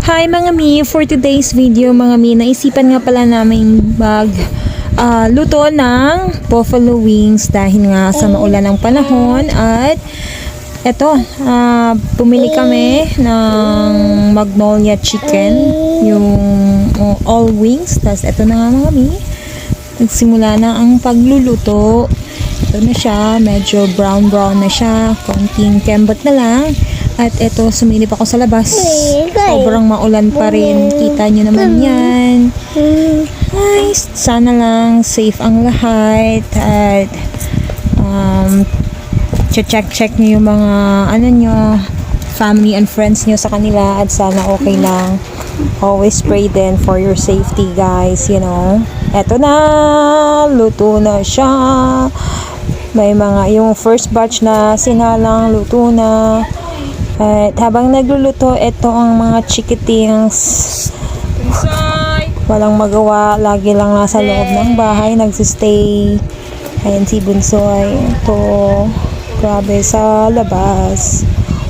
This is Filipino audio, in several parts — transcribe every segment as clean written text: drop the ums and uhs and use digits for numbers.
Hi mga mi, for today's video mga mi, naisipan nga pala namin luto ng buffalo wings dahil nga sa maulan ng panahon at eto, pumili kami ng Magnolia chicken, yung all wings. Tapos eto na nga mga mi, nagsimula na ang pagluluto. Ito na siya, medyo brown na siya, konting kembot na lang. At eto, sumilip ako sa labas. Sobrang maulan pa rin. Kita nyo naman yan. Ay, sana lang safe ang lahat. At check nyo yung mga family and friends nyo sa kanila. At sana okay lang. Always pray then for your safety, guys. You know. Eto na, luto na siya. May yung first batch na sinalang, luto na. At habang nagluluto, ito ang mga chikitings. Walang magawa, lagi lang nasa loob ng bahay, nagsistay. Ayan si Bunsoy. Ito, grabe sa labas.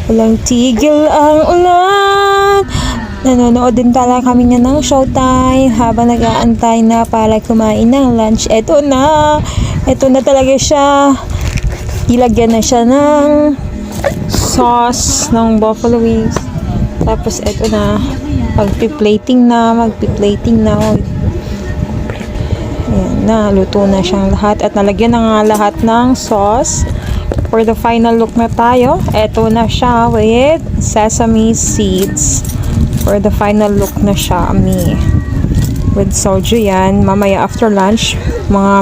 Walang tigil ang ulan. Nanonood din pala kami niya ng Showtime habang nag-aantay na para kumain ng lunch. Ito na talaga siya. Ilagyan na siya ng sauce ng buffalo wings. Tapos eto na, magpi-plating na. Ayan na, luto na siyang lahat at nalagyan na nga lahat ng sauce. For the final look na tayo, eto na siya with sesame seeds. For the final look na siya, with soju yan. Mamaya after lunch, mga